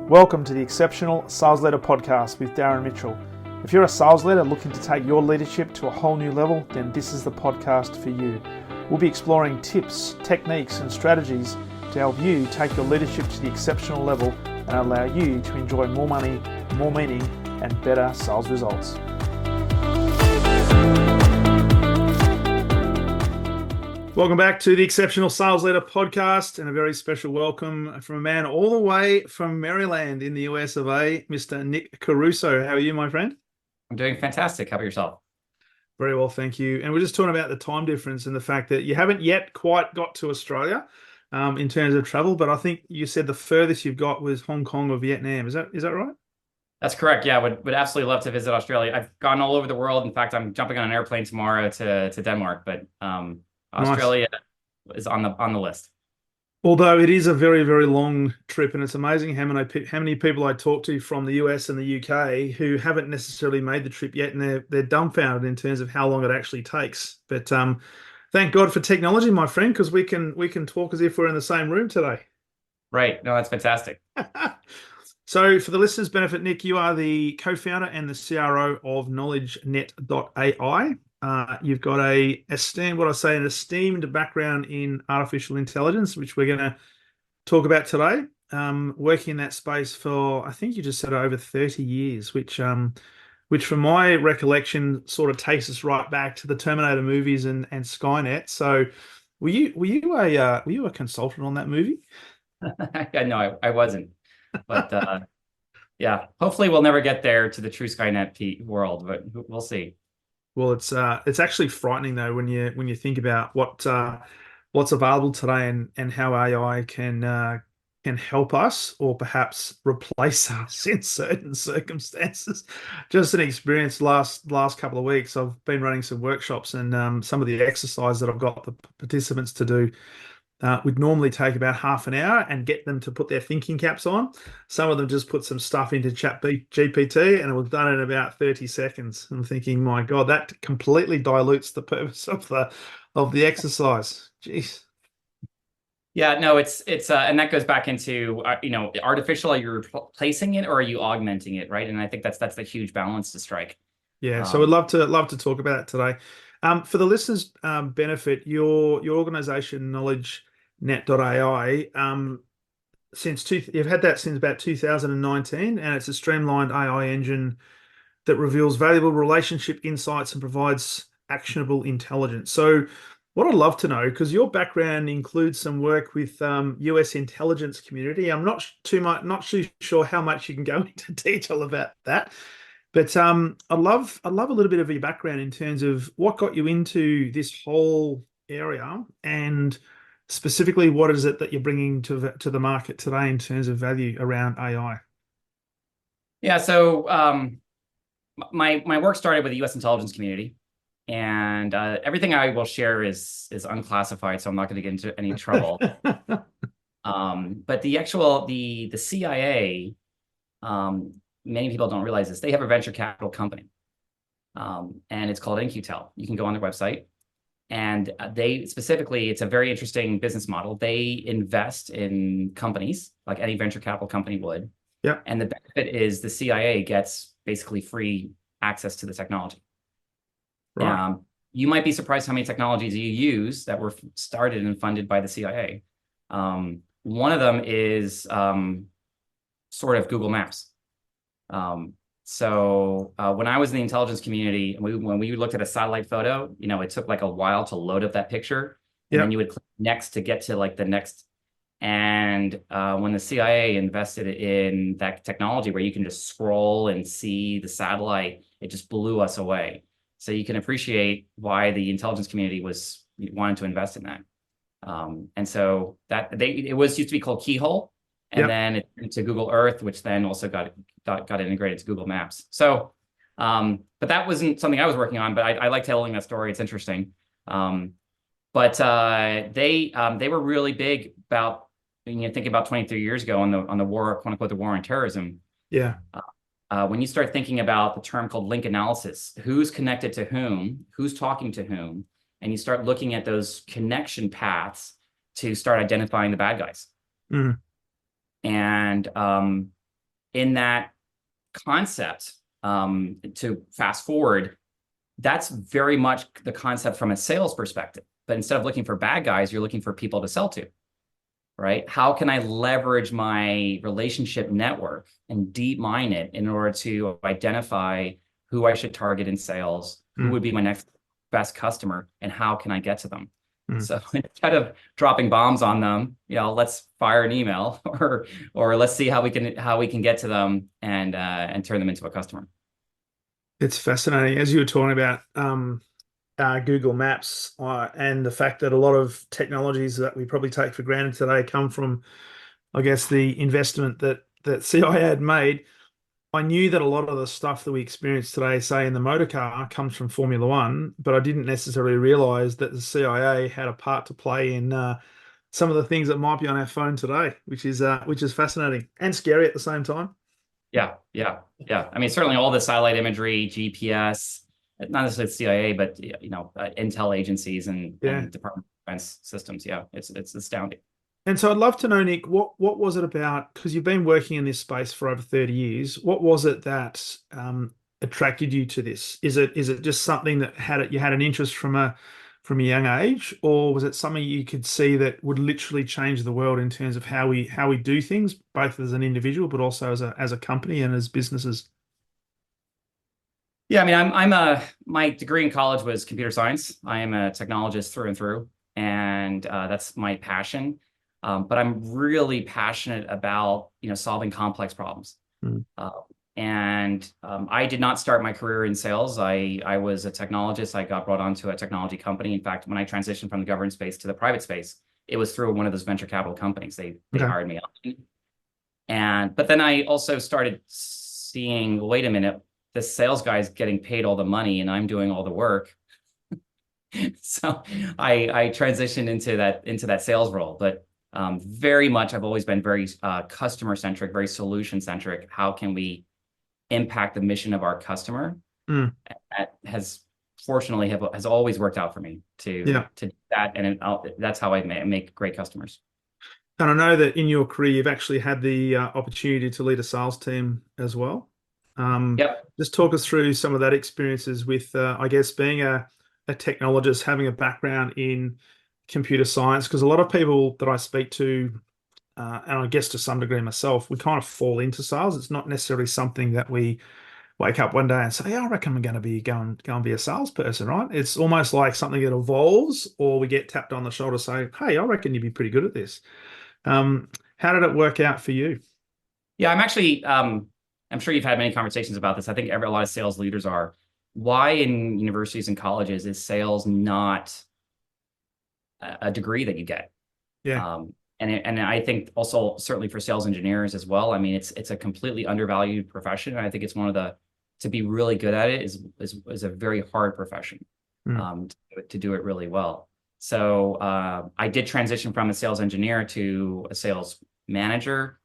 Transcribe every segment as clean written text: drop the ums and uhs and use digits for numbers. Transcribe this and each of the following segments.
Welcome to the Exceptional Sales Leader Podcast with Darren Mitchell. If you're a sales leader looking to take your leadership to a whole new level, then this is the podcast for you. We'll be exploring tips, techniques, and strategies to help you take your leadership to the exceptional level and allow you to enjoy more money, more meaning, and better sales results. Welcome back to the Exceptional Sales Leader Podcast, and a very special welcome from a man all the way from Maryland in the US of A, Mr. Nick Caruso. How are you, my friend? I'm doing fantastic. How about yourself? Very well, thank you. And we're just talking about the time difference and the fact that you haven't yet quite got to Australia in terms of travel, but I think you said the furthest you've got was Hong Kong or Vietnam. Is that right? That's correct. Yeah, would absolutely love to visit Australia. I've gone all over the world. In fact, I'm jumping on an airplane tomorrow to Denmark, but Australia is on the list. Although it is a very, very long trip, and it's amazing how many people I talk to from the US and the UK who haven't necessarily made the trip yet, and they're dumbfounded in terms of how long it actually takes. But thank God for technology, my friend, because we can talk as if we're in the same room today. Right. No, that's fantastic. So for the listeners' benefit, Nick, you are the co-founder and the CRO of KnowledgeNet.ai. You've got an esteemed background in artificial intelligence, which we're going to talk about today. Working in that space for, I think you just said, over 30 years, which from my recollection sort of takes us right back to the Terminator movies and Skynet. So were you a consultant on that movie? No, I wasn't. But yeah, hopefully we'll never get there to the true Skynet world, but we'll see. Well, it's actually frightening though when you think about what's available today and how AI can help us or perhaps replace us in certain circumstances. Just an experience last couple of weeks. I've been running some workshops, and some of the exercise that I've got the participants to do would normally take about half an hour and get them to put their thinking caps on. Some of them just put some stuff into GPT, and it was done in about 30 seconds. I'm thinking, my God, that completely dilutes the purpose of the exercise. Jeez. Yeah, no, it's and that goes back into artificial. Are you replacing it or are you augmenting it, right? And I think that's the huge balance to strike. Yeah, so we'd love to talk about it today. For the listeners' benefit, your organization, KnowledgeNet.ai, you've had that since about 2019, and it's a streamlined AI engine that reveals valuable relationship insights and provides actionable intelligence. So what I'd love to know, because your background includes some work with US intelligence community, I'm not too sure how much you can go into detail about that. But I'd love a little bit of your background in terms of what got you into this whole area, and specifically what is it that you're bringing to the market today in terms of value around AI. Yeah, so my work started with the U.S. intelligence community, and everything I will share is unclassified, so I'm not going to get into any trouble. But the CIA. Many people don't realize this. They have a venture capital company, and it's called In-Q-Tel. You can go on their website, and it's a very interesting business model. They invest in companies like any venture capital company would. Yeah. And the benefit is the CIA gets basically free access to the technology. Right. You might be surprised how many technologies you use that were started and funded by the CIA. One of them is sort of Google Maps. So when I was in the intelligence community, when we looked at a satellite photo, it took like a while to load up that picture, and then you would click next to get to like the next. And when the CIA invested in that technology where you can just scroll and see the satellite, it just blew us away. So you can appreciate why the intelligence community wanted to invest in that. And so it used to be called Keyhole. And then it went to Google Earth, which then also got integrated to Google Maps. So, but that wasn't something I was working on. But I like telling that story; it's interesting. But they were really big about, think about 23 years ago on the war, quote unquote, the war on terrorism. Yeah. When you start thinking about the term called link analysis, who's connected to whom, who's talking to whom, and you start looking at those connection paths to start identifying the bad guys. Mm. And in that concept, to fast forward, that's very much the concept from a sales perspective. But instead of looking for bad guys, you're looking for people to sell to, right? How can I leverage my relationship network and deep mine it in order to identify who I should target in sales, who would be my next best customer, and how can I get to them? So instead of dropping bombs on them, let's fire an email or let's see how we can get to them and turn them into a customer. It's fascinating. As you were talking about Google Maps and the fact that a lot of technologies that we probably take for granted today come from, I guess, the investment that CIA had made. I knew that a lot of the stuff that we experience today, say in the motor car, comes from Formula One, but I didn't necessarily realize that the CIA had a part to play in some of the things that might be on our phone today, which is fascinating and scary at the same time. Yeah. I mean, certainly all the satellite imagery, GPS, not necessarily CIA, but intel agencies and Department of Defense systems. Yeah, it's astounding. And so I'd love to know, Nick, what was it about, because you've been working in this space for over 30 years, what was it that attracted you to this? Is it just something that you had an interest from a young age, or was it something you could see that would literally change the world in terms of how we do things, both as an individual, but also as a company and as businesses? Yeah, I mean, my degree in college was computer science. I am a technologist through and through, and that's my passion. But I'm really passionate about solving complex problems. I did not start my career in sales. I was a technologist. I got brought onto a technology company. In fact, when I transitioned from the government space to the private space, it was through one of those venture capital companies. They hired me on. But then I also started seeing, wait a minute, the sales guy's getting paid all the money and I'm doing all the work. So I transitioned into that sales role. But very much, I've always been very customer-centric, very solution-centric. How can we impact the mission of our customer? That has fortunately has always worked out for me to do that, and that's how I make great customers. And I know that in your career, you've actually had the opportunity to lead a sales team as well. Just talk us through some of that experiences with, I guess, being a technologist, having a background in computer science, because a lot of people that I speak to, and I guess to some degree myself, we kind of fall into sales. It's not necessarily something that we wake up one day and say, I reckon I'm going to be going and be a salesperson, right? It's almost like something that evolves, or we get tapped on the shoulder saying, hey, I reckon you'd be pretty good at this. How did it work out for you? Yeah, I'm actually, I'm sure you've had many conversations about this. I think a lot of sales leaders are. Why in universities and colleges is sales not a degree that you get? And I think also certainly for sales engineers as well. I mean, it's a completely undervalued profession, and I think it's one of to be really good at it is a very hard profession to do it really well. So I did transition from a sales engineer to a sales manager,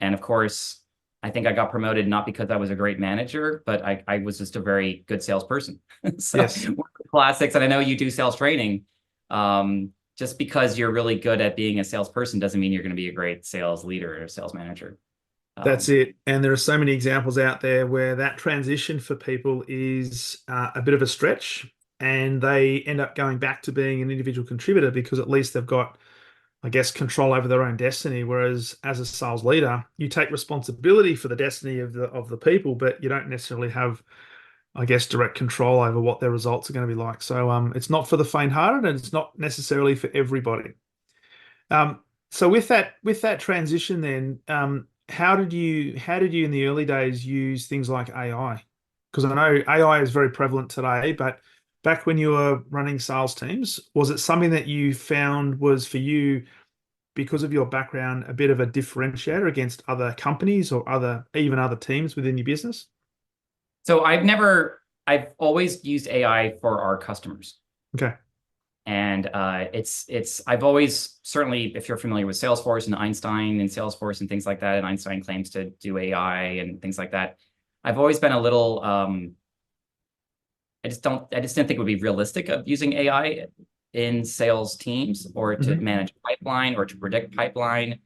and of course, I think I got promoted not because I was a great manager, but I was just a very good salesperson. So classics, and I know you do sales training. Just because you're really good at being a salesperson doesn't mean you're going to be a great sales leader or a sales manager. That's it. And there are so many examples out there where that transition for people is a bit of a stretch, and they end up going back to being an individual contributor because at least they've got, I guess, control over their own destiny. Whereas as a sales leader, you take responsibility for the destiny of the people, but you don't necessarily have, I guess, direct control over what their results are going to be like. So it's not for the faint-hearted, and it's not necessarily for everybody. So with that transition, then, how did you in the early days use things like AI? Because I know AI is very prevalent today, but back when you were running sales teams, was it something that you found was for you, because of your background, a bit of a differentiator against other companies or even other teams within your business? So I've always used AI for our customers. Okay. And I've always, certainly, if you're familiar with Salesforce and Einstein and Salesforce and things like that, and Einstein claims to do AI and things like that, I've always been a little, I just didn't think it would be realistic of using AI in sales teams or to manage pipeline or to predict pipeline.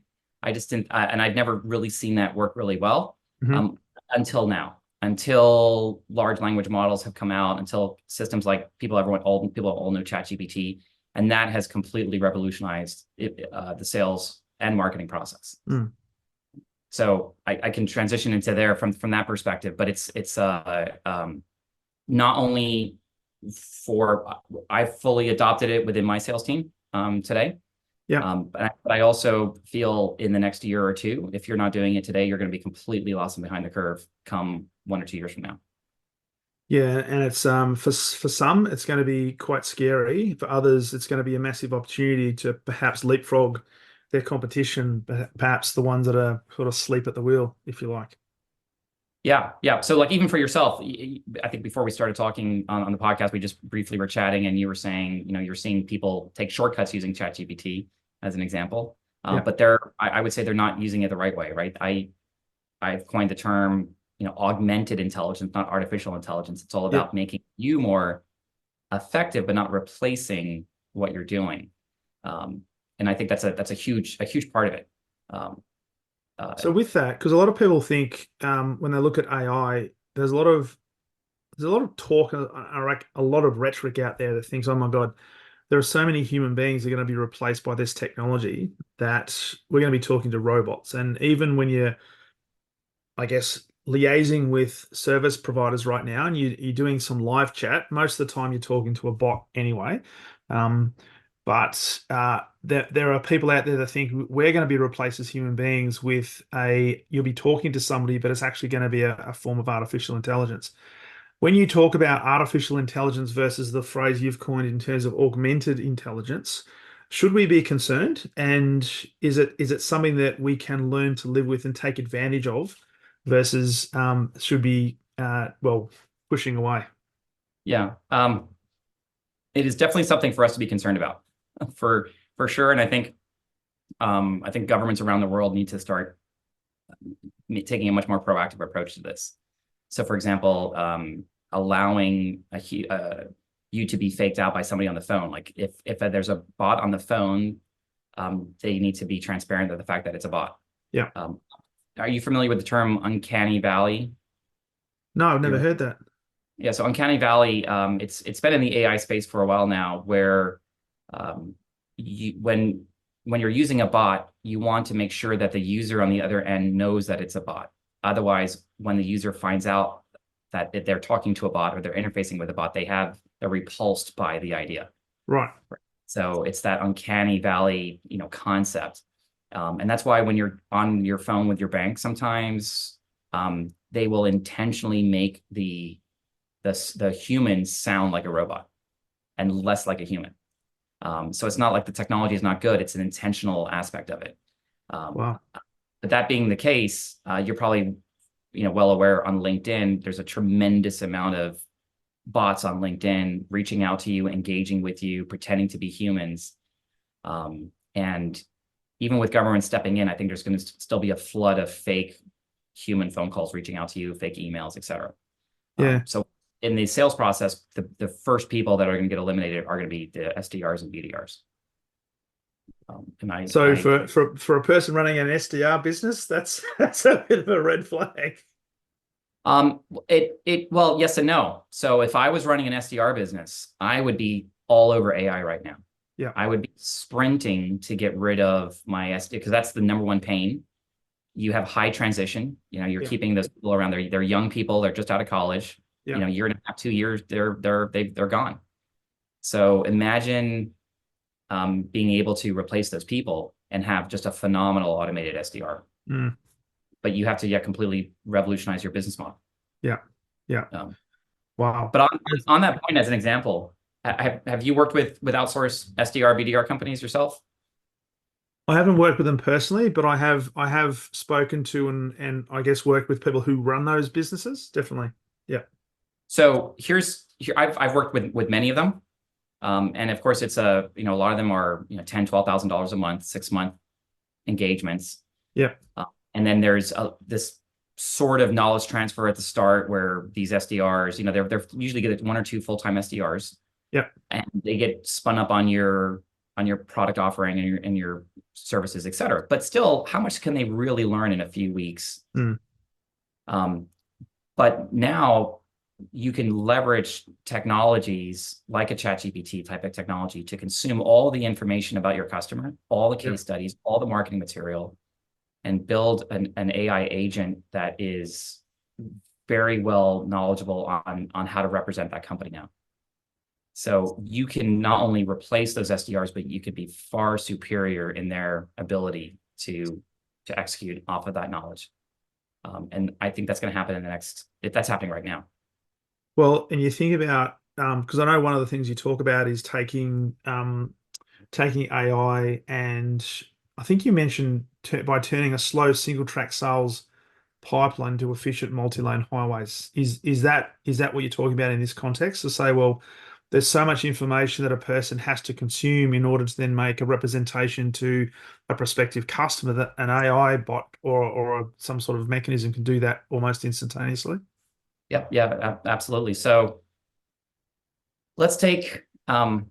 I just didn't, and I've never really seen that work really well. Mhm. until now, until large language models have come out, until systems like people all know ChatGPT, and that has completely revolutionized the sales and marketing process. Mm. So I can transition into there from that perspective, but it's not only I've fully adopted it within my sales team today. Yeah. But I also feel in the next year or two, if you're not doing it today, you're going to be completely lost and behind the curve come 1 or 2 years from now. Yeah, and it's for some it's going to be quite scary. For others, it's going to be a massive opportunity to perhaps leapfrog their competition, perhaps the ones that are sort of asleep at the wheel, if you like. Yeah, yeah. So like even for yourself, I think before we started talking on the podcast, we just briefly were chatting, and you were saying, you're seeing people take shortcuts using ChatGPT as an example, Yeah. but I would say they're not using it the right way, right? I've coined the term, augmented intelligence, not artificial intelligence. It's all Yeah. about making you more effective, but not replacing what you're doing. And I think that's a huge part of it. So with that, because a lot of people think when they look at AI, there's a lot of talk, a lot of rhetoric out there that thinks, oh my God, there are so many human beings that are going to be replaced by this technology that we're going to be talking to robots. And even when you're, I guess, liaising with service providers right now, and you're doing some live chat, most of the time you're talking to a bot anyway. Um, but there are people out there that think we're going to be replaced as human beings with you'll be talking to somebody, but it's actually going to be a form of artificial intelligence. When you talk about artificial intelligence versus the phrase you've coined in terms of augmented intelligence, should we be concerned? And is it something that we can learn to live with and take advantage of versus should be pushing away? Yeah. It is definitely something for us to be concerned about, for sure. And I think governments around the world need to start taking a much more proactive approach to this. So, for example, allowing you to be faked out by somebody on the phone. Like if there's a bot on the phone, they need to be transparent to the fact that it's a bot. Yeah. Are you familiar with the term uncanny valley? No, I've never heard that. Yeah, so uncanny valley, it's been in the AI space for a while now, where when you're using a bot, you want to make sure that the user on the other end knows that it's a bot. Otherwise, when the user finds out that they're talking to a bot or they're interfacing with a bot, they're repulsed by the idea. Right. So it's that uncanny valley, concept. And that's why when you're on your phone with your bank, sometimes they will intentionally make the human sound like a robot and less like a human. So it's not like the technology is not good. It's an intentional aspect of it. Wow. But that being the case, you're probably well aware on LinkedIn, there's a tremendous amount of bots on LinkedIn reaching out to you, engaging with you, pretending to be humans. And even with government stepping in, I think there's going to still be a flood of fake human phone calls reaching out to you, fake emails, et cetera. Yeah. So in the sales process, the first people that are going to get eliminated are going to be the SDRs and BDRs. So for a person running an SDR business, that's a bit of a red flag. Well, yes and no. So if I was running an SDR business, I would be all over AI right now. Yeah. I would be sprinting to get rid of my SD, because that's the number one pain. You have high transition. You're keeping those people around there. They're young people. They're just out of college. Yeah. Year and a half, 2 years, they're gone. So imagine being able to replace those people and have just a phenomenal automated SDR. Mm. But you have to completely revolutionize your business model. Yeah. Yeah. Wow. But on that point, as an example, have you worked with outsourced SDR, BDR companies yourself? I haven't worked with them personally, but I have spoken to and I guess worked with people who run those businesses. Definitely. Yeah. So I've worked with many of them. And of course it's a lot of them are, $10,000-$12,000 a month, 6-month engagements. Yeah. And then there's this sort of knowledge transfer at the start where these SDRs, they're usually get 1 or 2 full-time SDRs. Yeah. And they get spun up on your product offering and your services, et cetera. But still, how much can they really learn in a few weeks? Mm. But now you can leverage technologies like a ChatGPT type of technology to consume all the information about your customer, all the case studies, all the marketing material, and build an AI agent that is very well knowledgeable on how to represent that company now. So you can not only replace those SDRs, but you could be far superior in their ability to execute off of that knowledge. And I think that's going to happen in the next, if that's happening right now. Well, and you think about, because I know one of the things you talk about is taking AI, and I think you mentioned by turning a slow single track sales pipeline to efficient multi-lane highways. Is that what you're talking about in this context? To say, well, there's so much information that a person has to consume in order to then make a representation to a prospective customer, that an AI bot or some sort of mechanism can do that almost instantaneously. Yep. Yeah, absolutely. So let's take, do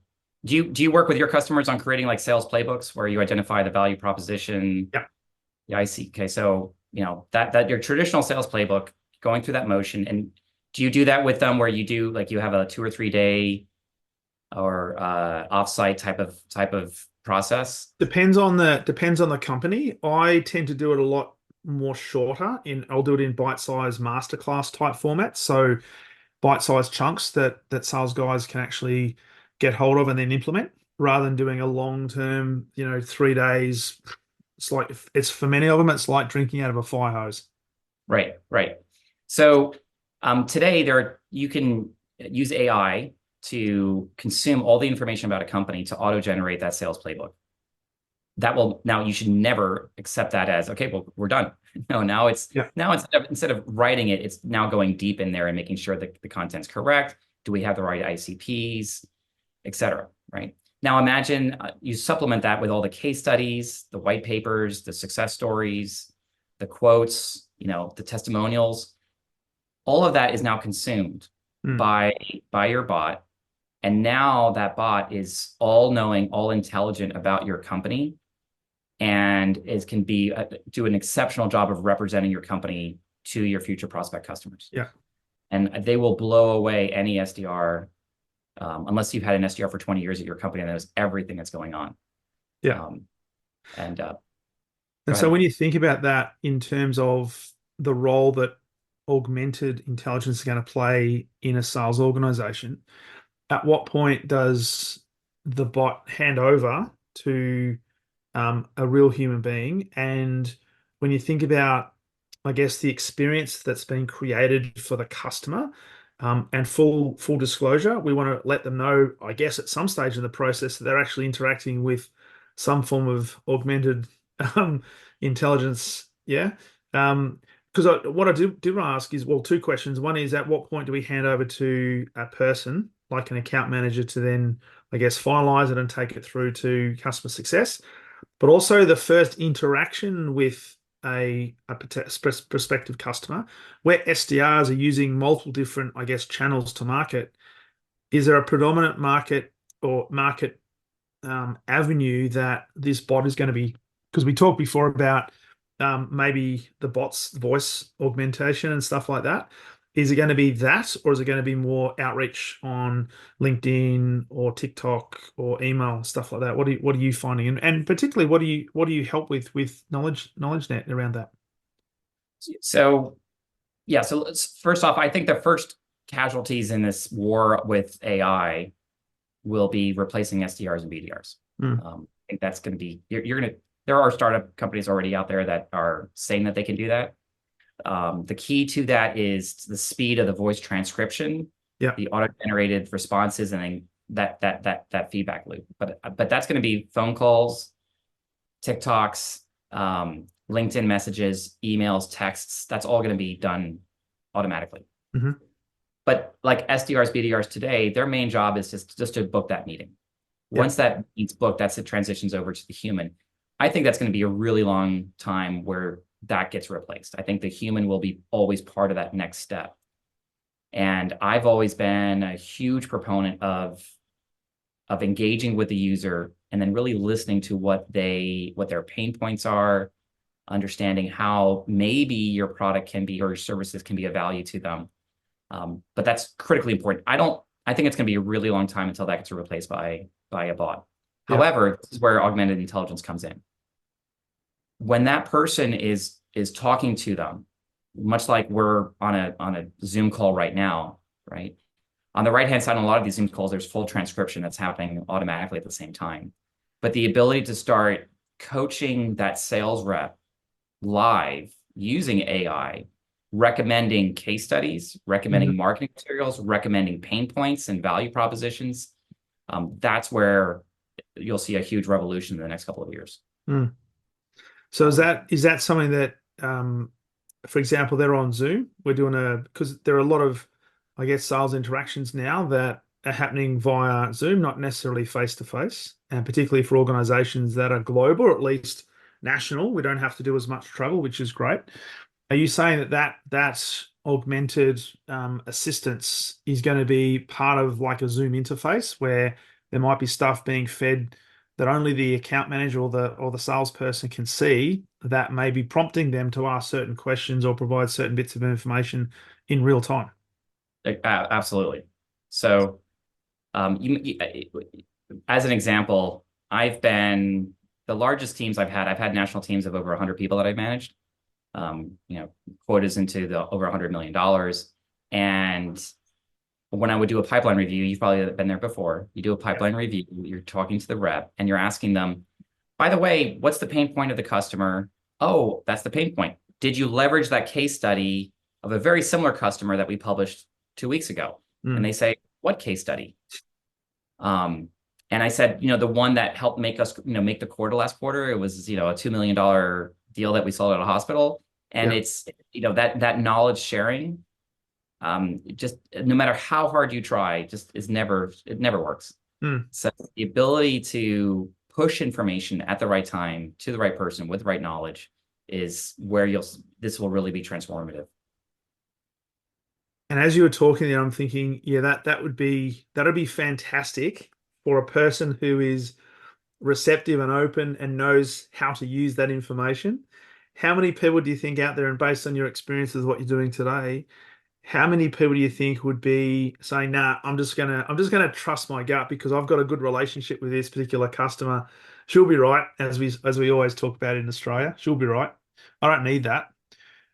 you work with your customers on creating like sales playbooks where you identify the value proposition? Yeah. Yeah, I see. Okay. So, that your traditional sales playbook, going through that motion, and do you do that with them where you do like you have a 2 or 3 day or offsite type of process? Depends on the company. I tend to do it a lot more shorter. I'll do it in bite-sized masterclass type formats. So bite-sized chunks that sales guys can actually get hold of and then implement, rather than doing a long-term, 3 days. It's for many of them, it's like drinking out of a fire hose. Right. So today you can use AI to consume all the information about a company to auto-generate that sales playbook. Now you should never accept that as, okay, well, we're done. No, now instead of writing it, it's now going deep in there and making sure that the content's correct. Do we have the right ICPs, et cetera, right? Now imagine you supplement that with all the case studies, the white papers, the success stories, the quotes, the testimonials. All of that is now consumed by your bot. And now that bot is all knowing, all intelligent about your company, and can do an exceptional job of representing your company to your future prospect customers. Yeah. And they will blow away any SDR, unless you've had an SDR for 20 years at your company and knows everything that's going on. Yeah. And so when you think about that in terms of the role that augmented intelligence is going to play in a sales organization, at what point does the bot hand over to a real human being? And when you think about, I guess, the experience that's been created for the customer, and full disclosure, we want to let them know, I guess, at some stage in the process that they're actually interacting with some form of augmented intelligence. Yeah. Because what I do want to ask is, well, 2 questions. One is, at what point do we hand over to a person like an account manager to then, I guess, finalize it and take it through to customer success? But also the first interaction with a prospective customer, where SDRs are using multiple different, I guess, channels to market. Is there a predominant market avenue that this bot is going to be? Because we talked before about maybe the bot's voice augmentation and stuff like that. Is it going to be that, or is it going to be more outreach on LinkedIn or TikTok or email, stuff like that? What are you finding? And particularly, what do you help with KnowledgeNet around that? So first off, I think the first casualties in this war with AI will be replacing SDRs and BDRs. I think that's going to be, there are startup companies already out there that are saying that they can do that. The key to that is the speed of the voice transcription, the auto-generated responses, and then that feedback loop. But that's going to be phone calls, TikToks, LinkedIn messages, emails, texts. That's all going to be done automatically. But like SDRs, BDRs today, their main job is just to book that meeting. Once that meeting's booked, it transitions over to the human. I think that's going to be a really long time where that gets replaced. I think the human will be always part of that next step. And I've always been a huge proponent of engaging with the user and then really listening to what their pain points are, understanding how maybe your product can be or your services can be of value to them. But that's critically important. I think it's going to be a really long time until that gets replaced by a bot. Yeah. However, this is where augmented intelligence comes in. When that person is talking to them, much like we're on a Zoom call right now, right? On the right-hand side, on a lot of these Zoom calls, there's full transcription that's happening automatically at the same time. But the ability to start coaching that sales rep live using AI, recommending case studies, recommending marketing materials, recommending pain points and value propositions, that's where you'll see a huge revolution in the next couple of years. So is that something that, for example, they're on Zoom, we're doing because there are a lot of, I guess, sales interactions now that are happening via Zoom, not necessarily face to face, and particularly for organizations that are global, or at least national, we don't have to do as much travel, which is great. Are you saying that augmented assistance is going to be part of like a Zoom interface where there might be stuff being fed that only the account manager or the salesperson can see, that may be prompting them to ask certain questions or provide certain bits of information in real time? Absolutely. So, as an example, the largest teams I've had national teams of over 100 people that I've managed. Quotas into the over $100 million. And when I would do a pipeline review, you've probably been there before. You do a pipeline review, you're talking to the rep, and you're asking them, by the way, what's the pain point of the customer? Oh, that's the pain point. Did you leverage that case study of a very similar customer that we published 2 weeks ago? And they say, what case study? And I said, the one that helped make us, make the quarter last quarter. It was, a $2 million deal that we sold at a hospital. And it's, that knowledge sharing, just no matter how hard you try, it never works. So the ability to push information at the right time to the right person with the right knowledge is where this will really be transformative. And as you were talking there, I'm thinking, that'd be fantastic for a person who is receptive and open and knows how to use that information. How many people do you think out there, and based on your experience with what you're doing today, how many people do you think would be saying, nah, I'm just gonna trust my gut because I've got a good relationship with this particular customer. She'll be right, as we always talk about in Australia. She'll be right. I don't need that.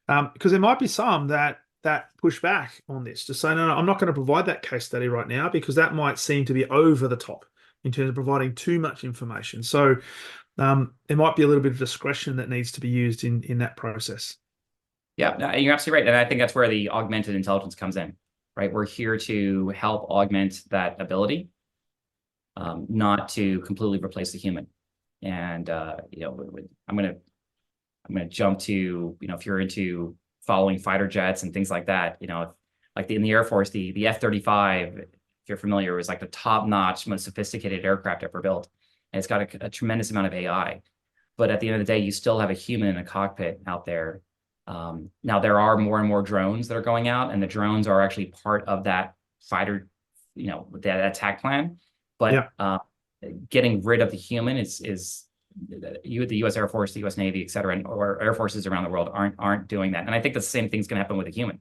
Because there might be some that push back on this to say, no, I'm not going to provide that case study right now because that might seem to be over the top in terms of providing too much information. So there might be a little bit of discretion that needs to be used in that process. Yeah, no, you're absolutely right. And I think that's where the augmented intelligence comes in, right? We're here to help augment that ability, not to completely replace the human. And, I'm going to jump to, if you're into following fighter jets and things like that, like in the Air Force, the F-35, if you're familiar, was like the top-notch, most sophisticated aircraft ever built. And it's got a tremendous amount of AI. But at the end of the day, you still have a human in a cockpit out there. Now, there are more and more drones that are going out, and the drones are actually part of that fighter, that attack plan. But getting rid of the human is the U.S. Air Force, the U.S. Navy, et cetera, or air forces around the world aren't doing that. And I think the same thing's going to happen with a human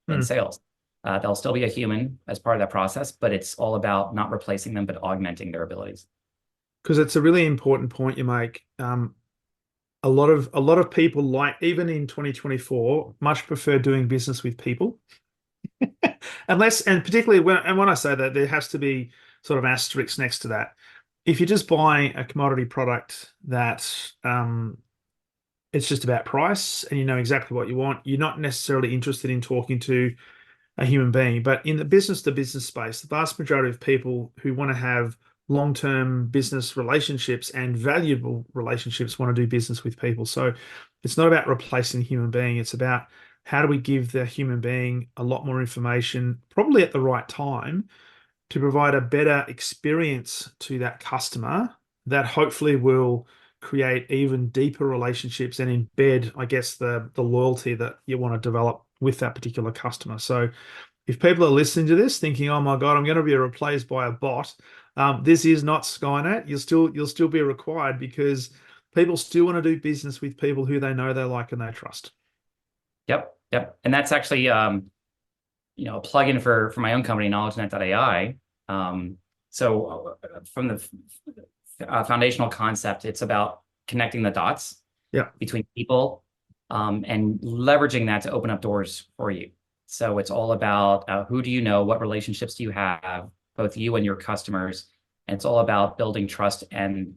in sales. There'll still be a human as part of that process, but it's all about not replacing them, but augmenting their abilities. Because it's a really important point you make. A lot of people, like, even in 2024, much prefer doing business with people. And particularly when I say that, there has to be sort of asterisks next to that. If you're just buying a commodity product that it's just about price and you know exactly what you want, you're not necessarily interested in talking to a human being. But in the business-to-business space, the vast majority of people who want to have long-term business relationships and valuable relationships want to do business with people. So it's not about replacing the human being. It's about how do we give the human being a lot more information, probably at the right time, to provide a better experience to that customer that hopefully will create even deeper relationships and embed, I guess, the loyalty that you want to develop with that particular customer. So if people are listening to this thinking, oh my God, I'm going to be replaced by a bot, this is not Skynet. You'll still be required because People still want to do business with people who they know, they like, and they trust. Yep. Yep. And that's actually, a plugin for my own company, KnowledgeNet.ai. So from the foundational concept, it's about connecting the dots between people and leveraging that to open up doors for you. So it's all about who do you know, what relationships do you have, both you and your customers. And it's all about building trust and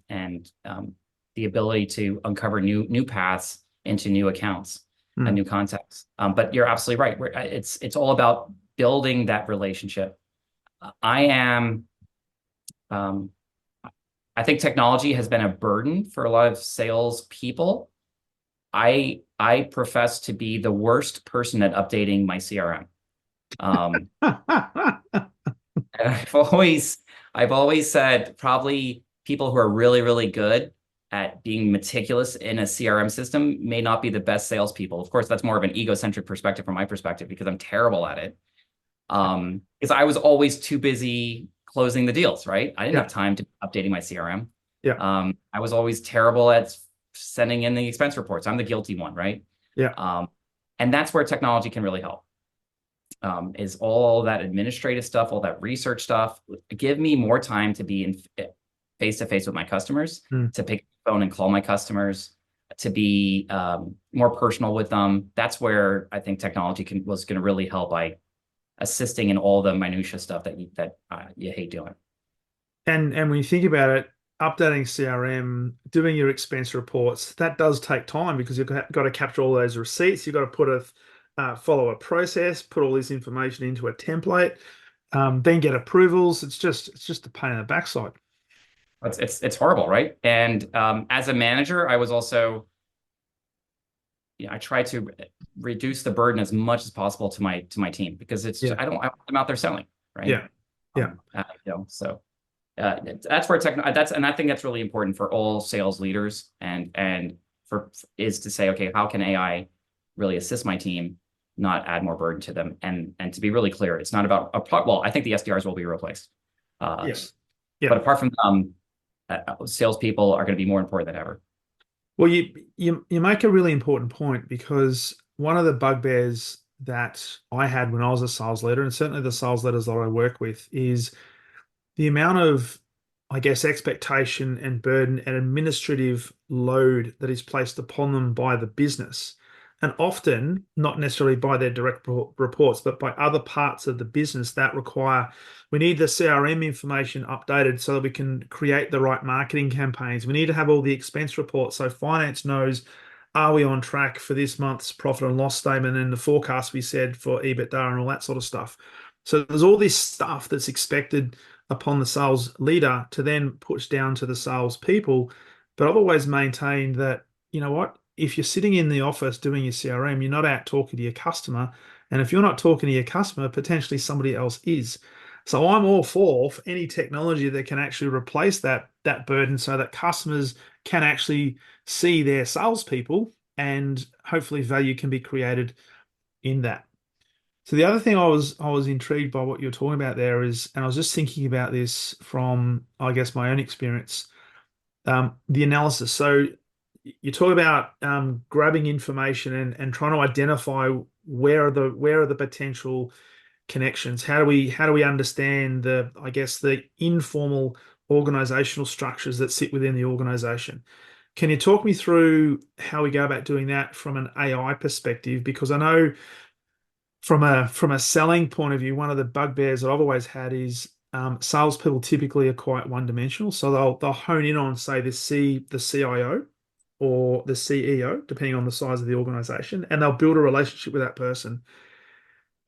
the ability to uncover new paths into new accounts and new concepts. But you're absolutely right. It's all about building that relationship. I think technology has been a burden for a lot of sales people. I profess to be the worst person at updating my CRM. And I've always said probably people who are really, really good at being meticulous in a CRM system may not be the best salespeople. Of course, that's more of an egocentric perspective from my perspective because I'm terrible at it. Because I was always too busy closing the deals, right? I didn't have time to updating my CRM. I was always terrible at sending in the expense reports. I'm the guilty one, right? And that's where technology can really help. Is all that administrative stuff, all that research stuff. Give me more time to be in face-to-face with my customers, to pick up the phone and call my customers, to be more personal with them. That's where I think technology was going to really help by assisting in all the minutia stuff that you hate doing. And when you think about it, updating CRM, doing your expense reports, that does take time because you've got to capture all those receipts. You've got to follow a process, put all this information into a template, then get approvals. It's just a pain in the backside. It's horrible, right? And as a manager, I was also, I try to reduce the burden as much as possible to my team because it's just, I want them out there selling, right? So that's where and I think that's really important for all sales leaders and is to say, okay, how can AI really assist my team, not add more burden to them? And to be really clear, it's not about well, I think the SDRs will be replaced. But apart from them, salespeople are going to be more important than ever. Well, you make a really important point because one of the bugbears that I had when I was a sales leader, and certainly the sales leaders that I work with, is the amount of, I guess, expectation and burden and administrative load that is placed upon them by the business. And often not necessarily by their direct reports, but by other parts of the business that require, we need the CRM information updated so that we can create the right marketing campaigns. We need to have all the expense reports so finance knows, are we on track for this month's profit and loss statement and the forecast we said for EBITDA and all that sort of stuff. So there's all this stuff that's expected upon the sales leader to then push down to the sales people. But I've always maintained that, you know what? If you're sitting in the office doing your CRM, you're not out talking to your customer. And if you're not talking to your customer, potentially somebody else is. So I'm all for any technology that can actually replace that burden so that customers can actually see their salespeople and hopefully value can be created in that. So the other thing I was intrigued by what you're talking about there is, and I was just thinking about this from, I guess, my own experience, the analysis. So you talk about grabbing information and trying to identify where are the potential connections. How do we understand the informal organizational structures that sit within the organization? Can you talk me through how we go about doing that from an AI perspective? Because I know from a selling point of view, one of the bugbears that I've always had is salespeople typically are quite one-dimensional. So they'll hone in on, say, the CIO or the CEO, depending on the size of the organization, and they'll build a relationship with that person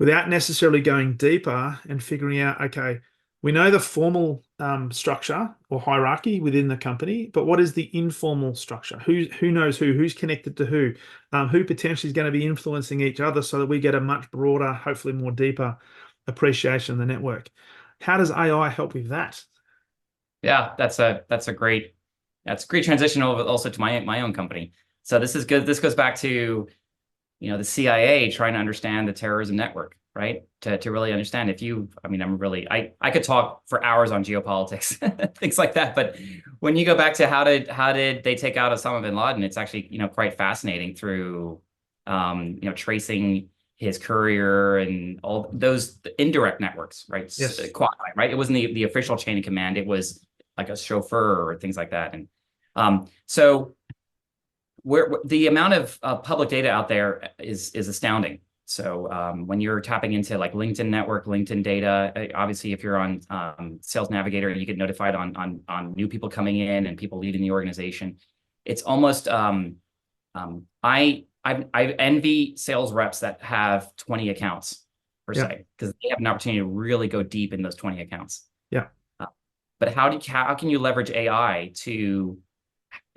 without necessarily going deeper and figuring out, okay, we know the formal structure or hierarchy within the company, but what is the informal structure? Who knows who's connected to who potentially is going to be influencing each other so that we get a much broader, hopefully more deeper appreciation of the network. How does AI help with that? Yeah, that's a great transition over also to my own company. So this is good. This goes back to, the CIA trying to understand the terrorism network, right? To really understand if you, I mean, I could talk for hours on geopolitics, things like that. But when you go back to how did they take out Osama bin Laden, it's actually, quite fascinating through, tracing his courier and all those indirect networks, right? Yes. Right? It wasn't the official chain of command. It was like a chauffeur or things like that. And so where the amount of public data out there is astounding. So when you're tapping into like LinkedIn network, LinkedIn data, obviously if you're on Sales Navigator, you get notified on new people coming in and people leaving the organization. It's almost I envy sales reps that have 20 accounts per se, because they have an opportunity to really go deep in those 20 accounts. Yeah. But how can you leverage AI to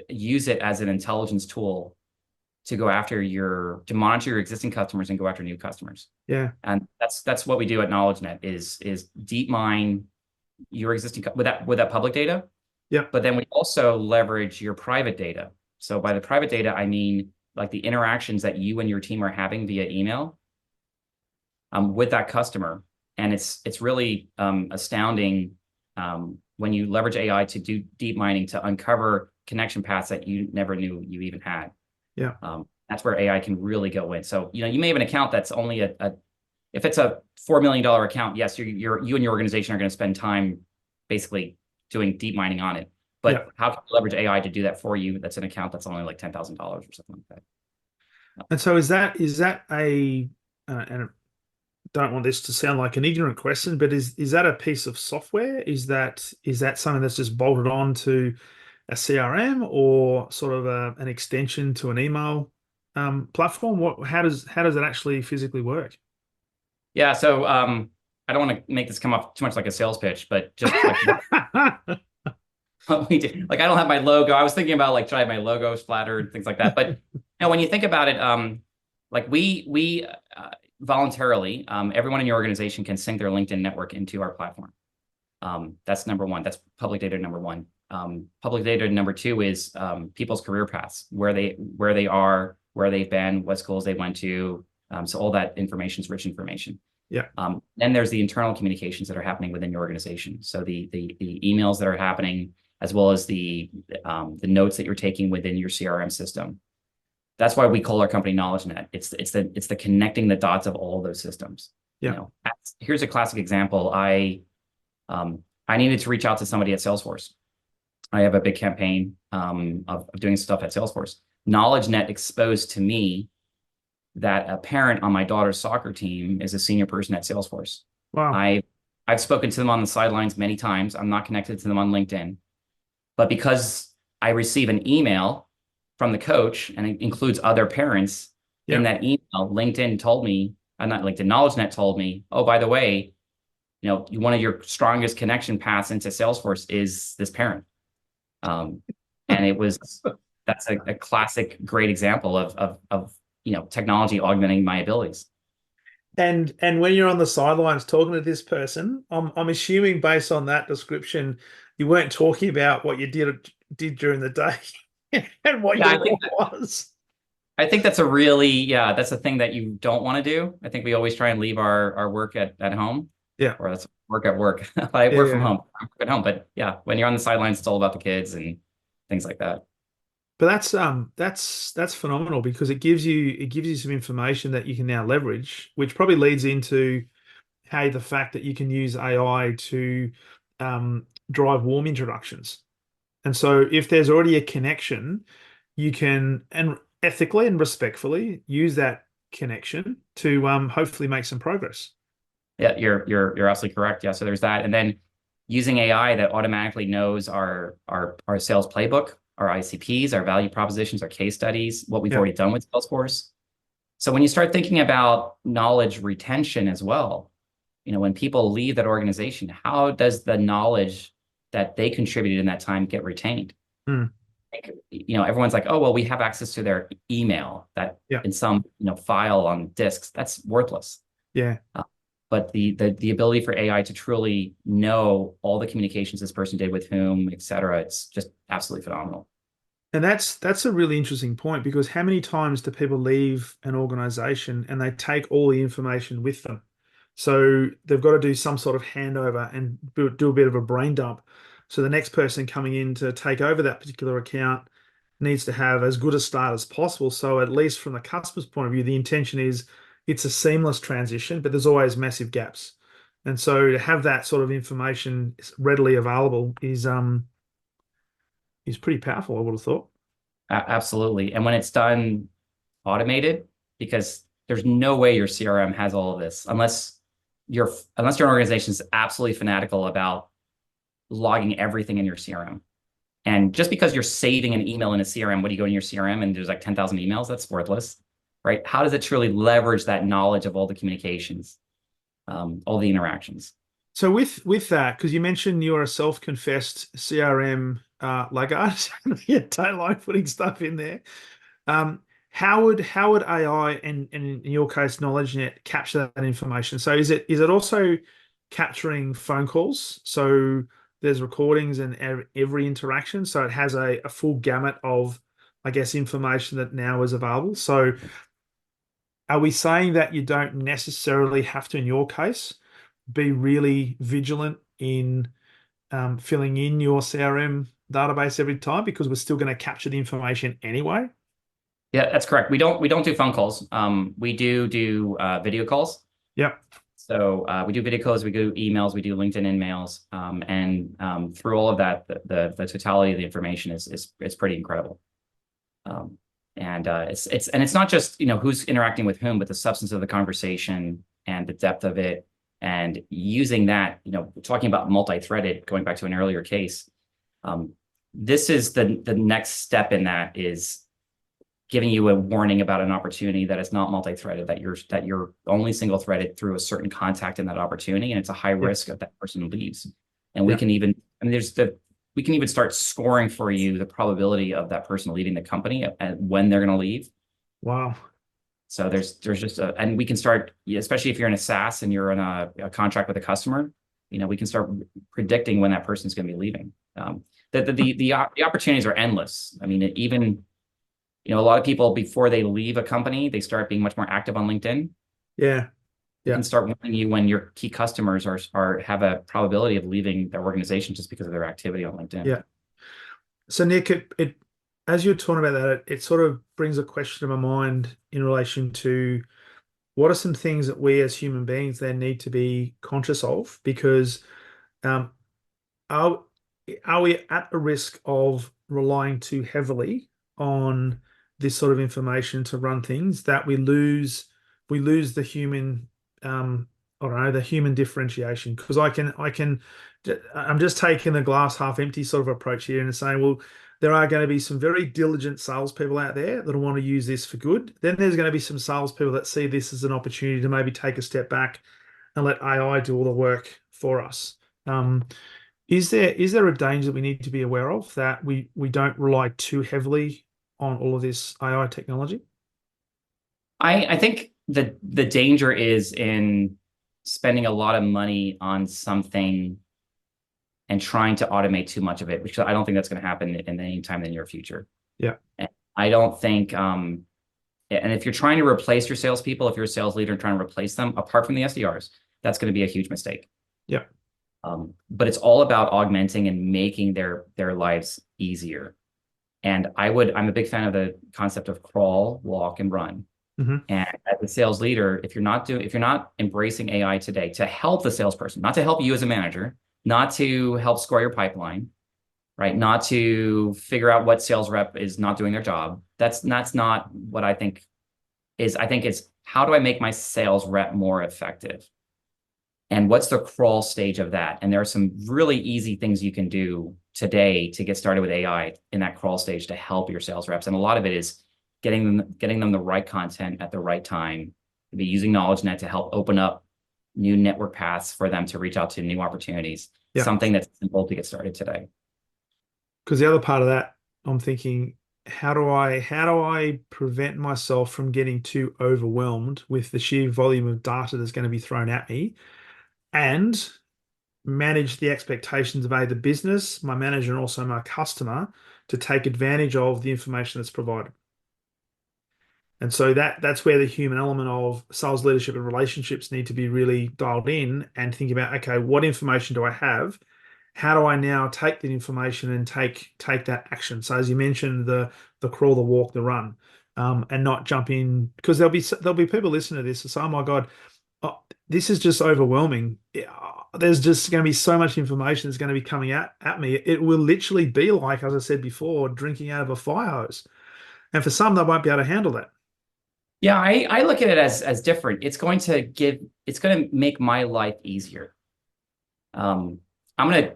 use it as an intelligence tool to go after to monitor your existing customers and go after new customers? Yeah. And that's what we do at KnowledgeNet is deep mine your existing with that public data. Yeah. But then we also leverage your private data. So by the private data, I mean like the interactions that you and your team are having via email with that customer. And it's really astounding when you leverage AI to do deep mining to uncover connection paths that you never knew you even had. Yeah. That's where AI can really go in. So, you may have an account that's only if it's a $4 million account, yes, you and your organization are going to spend time basically doing deep mining on it. But how can you leverage AI to do that for you? That's an account that's only like $10,000 or something like that. And so is that a and I don't want this to sound like an ignorant question, but is that a piece of software? Is that something that's just bolted on to a CRM or sort of an extension to an email platform? How does it actually physically work? Yeah, so I don't want to make this come off too much like a sales pitch, but just like what we do. Like I don't have my logo. I was thinking about like should I have my logo splattered, things like that. But when you think about it, like we voluntarily, everyone in your organization can sync their LinkedIn network into our platform. That's number one. That's public data number one. Public data number two is people's career paths, where they are, where they've been, what schools they went to. So all that information is rich information. Yeah. Then there's the internal communications that are happening within your organization. So the emails that are happening, as well as the notes that you're taking within your CRM system. That's why we call our company KnowledgeNet. It's the connecting the dots of all those systems. Yeah. Here's a classic example. I needed to reach out to somebody at Salesforce. I have a big campaign of doing stuff at Salesforce. KnowledgeNet exposed to me that a parent on my daughter's soccer team is a senior person at Salesforce. Wow. I've spoken to them on the sidelines many times. I'm not connected to them on LinkedIn. But because I receive an email from the coach and it includes other parents in that email, LinkedIn told me, not LinkedIn, KnowledgeNet told me, oh, by the way, one of your strongest connection paths into Salesforce is this parent. And that's a classic, great example of technology augmenting my abilities. And when you're on the sidelines talking to this person, I'm assuming based on that description, you weren't talking about what you did during the day and what your work was. I think that's that's a thing that you don't want to do. I think we always try and leave our work at home. Yeah. Or that's work at work. I work from home. I work at home. But yeah, when you're on the sidelines, it's all about the kids and things like that. But that's phenomenal because it gives you some information that you can now leverage, which probably leads into the fact that you can use AI to drive warm introductions. And so if there's already a connection, you can and ethically and respectfully use that connection to hopefully make some progress. Yeah, you're absolutely correct. Yeah, so there's that, and then using AI that automatically knows our sales playbook, our ICPs, our value propositions, our case studies, what we've already done with Salesforce. So when you start thinking about knowledge retention as well, when people leave that organization, how does the knowledge that they contributed in that time get retained? Everyone's like, oh, well, we have access to their email that in some file on disks. That's worthless. Yeah. But the ability for AI to truly know all the communications this person did with whom, et cetera, it's just absolutely phenomenal. And that's a really interesting point because how many times do people leave an organization and they take all the information with them? So they've got to do some sort of handover and do a bit of a brain dump. So the next person coming in to take over that particular account needs to have as good a start as possible. So at least from the customer's point of view, the intention is it's a seamless transition, but there's always massive gaps. And so to have that sort of information readily available is pretty powerful, I would have thought. Absolutely. And when it's done automated, because there's no way your CRM has all of this unless your organization is absolutely fanatical about logging everything in your CRM. And just because you're saving an email in a CRM, what do you go in your CRM and there's like 10,000 emails? That's worthless, right? How does it truly leverage that knowledge of all the communications, all the interactions? So with that, because you mentioned you're a self-confessed CRM laggard, you don't like putting stuff in there. How would AI and in your case KnowledgeNet capture that information? So is it also capturing phone calls? So there's recordings and every interaction, so it has a full gamut of, I guess, information that now is available. So are we saying that you don't necessarily have to, in your case, be really vigilant in filling in your CRM database every time because we're still going to capture the information anyway? Yeah, that's correct. We don't do phone calls. We do video calls. Yep. So we do video calls, we do emails, we do LinkedIn InMails, and through all of that, the totality of the information is pretty incredible. And it's not just who's interacting with whom, but the substance of the conversation and the depth of it, and using that. Talking about multi-threaded, going back to an earlier case, this is the next step in that is giving you a warning about an opportunity that is not multi-threaded, that you're only single-threaded through a certain contact in that opportunity, and it's a high risk that that person leaves. And we can even, we can even start scoring for you the probability of that person leaving the company and when they're going to leave. Wow. So there's just and we can start, especially if you're in a SaaS and you're in a contract with a customer, we can start predicting when that person's going to be leaving. The opportunities are endless. I mean, even a lot of people, before they leave a company, they start being much more active on LinkedIn. Yeah. They can start warning you when your key customers have a probability of leaving their organization just because of their activity on LinkedIn. Yeah. So Nick, as you're talking about that, it sort of brings a question to my mind in relation to what are some things that we as human beings then need to be conscious of? Because are we at the risk of relying too heavily on this sort of information to run things that we lose the human I don't know, the human differentiation? Because I'm just taking the glass half empty sort of approach here and saying, well, there are going to be some very diligent salespeople out there that want to use this for good. Then there's going to be some salespeople that see this as an opportunity to maybe take a step back and let AI do all the work for us. Is there a danger that we need to be aware of, that we don't rely too heavily on all of this AI technology? I think the danger is in spending a lot of money on something and trying to automate too much of it, which I don't think that's going to happen in any time in the near future. Yeah. And I don't think, and if you're trying to replace your salespeople, if you're a sales leader and trying to replace them, apart from the SDRs, that's going to be a huge mistake. Yeah. But it's all about augmenting and making their lives easier. And I'm a big fan of the concept of crawl, walk, and run. Mm-hmm. And as a sales leader, if you're not embracing AI today to help the salesperson, not to help you as a manager, not to help score your pipeline, right? Not to figure out what sales rep is not doing their job. That's not what I think is. I think it's, how do I make my sales rep more effective? And what's the crawl stage of that? And there are some really easy things you can do today to get started with AI in that crawl stage to help your sales reps. And a lot of it is getting them the right content at the right time, be using KnowledgeNet to help open up new network paths for them to reach out to new opportunities. Yeah. Something that's simple to get started today. Because the other part of that, I'm thinking, how do I prevent myself from getting too overwhelmed with the sheer volume of data that's going to be thrown at me, and manage the expectations of the business, my manager, and also my customer to take advantage of the information that's provided? And so that's where the human element of sales leadership and relationships need to be really dialed in and think about, okay, what information do I have? How do I now take that information and take that action? So as you mentioned, the crawl, the walk, the run, and not jump in, because there'll be people listening to this and say, oh my God, oh, this is just overwhelming. There's just going to be so much information that's going to be coming out at me. It will literally be like, as I said before, drinking out of a fire hose. And for some, they won't be able to handle that. Yeah, I look at it as different. It's going to make my life easier. I'm going to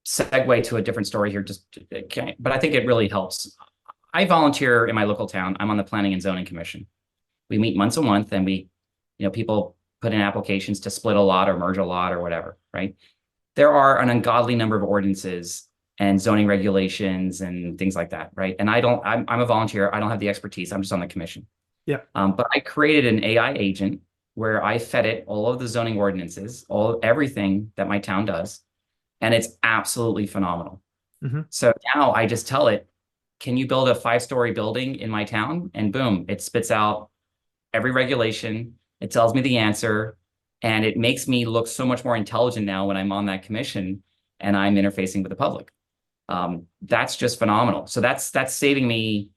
segue to a different story here, but I think it really helps. I volunteer in my local town. I'm on the Planning and Zoning Commission. We meet once a month, and people put in applications to split a lot or merge a lot or whatever, right? There are an ungodly number of ordinances and zoning regulations and things like that, right? And I'm a volunteer. I don't have the expertise. I'm just on the commission. Yeah. But I created an AI agent where I fed it all of the zoning ordinances, everything that my town does, and it's absolutely phenomenal. Mm-hmm. So now I just tell it, can you build a 5-story building in my town? And boom, it spits out every regulation. It tells me the answer, and it makes me look so much more intelligent now when I'm on that commission and I'm interfacing with the public. That's just phenomenal. So that's saving me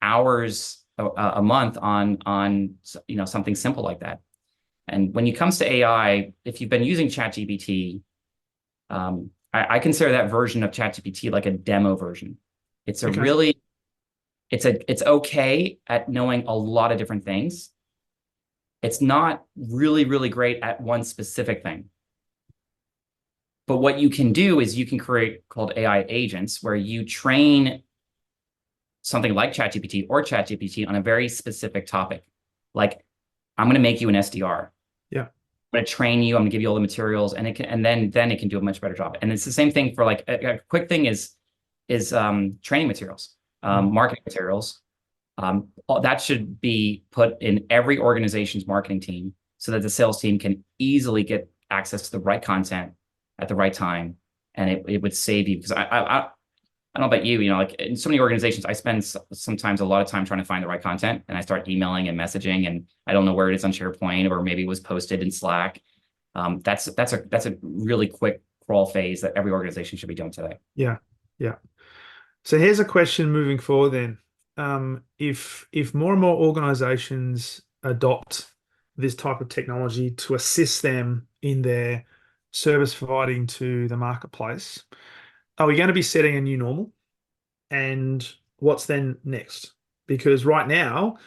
hours a month on something simple like that. And when it comes to AI, if you've been using ChatGPT, I consider that version of ChatGPT like a demo version. It's okay at knowing a lot of different things. It's not really, really great at one specific thing. But what you can do is you can create called AI agents, where you train something like ChatGPT on a very specific topic. Like, I'm going to make you an SDR. Yeah. I'm going to train you. I'm going to give you all the materials, and then it can do a much better job. And it's the same thing for like a quick thing is training materials, marketing materials. That should be put in every organization's marketing team so that the sales team can easily get access to the right content at the right time, and it would save you. Because I don't know about you, like in so many organizations, I spend sometimes a lot of time trying to find the right content, and I start emailing and messaging, and I don't know where it is on SharePoint, or maybe it was posted in Slack. That's a really quick crawl phase that every organization should be doing today. Yeah. Yeah. So here's a question moving forward then. If more and more organizations adopt this type of technology to assist them in their service providing to the marketplace, are we going to be setting a new normal? And what's then next? Because right now,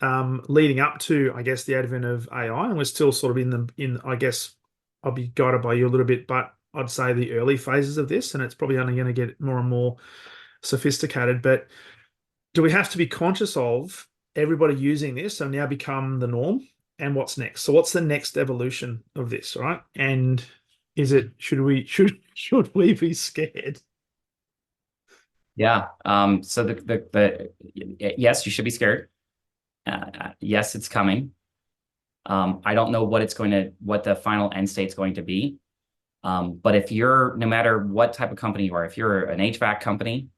leading up to, I guess, the advent of AI, and we're still sort of I guess, I'll be guided by you a little bit, but I'd say the early phases of this, and it's probably only going to get more and more sophisticated. But do we have to be conscious of everybody using this and now become the norm? And what's next? So what's the next evolution of this, right? And should we be scared? Yeah. So yes, you should be scared. Yes, it's coming. I don't know what the final end state's going to be. But no matter what type of company you are, if you're an HVAC company,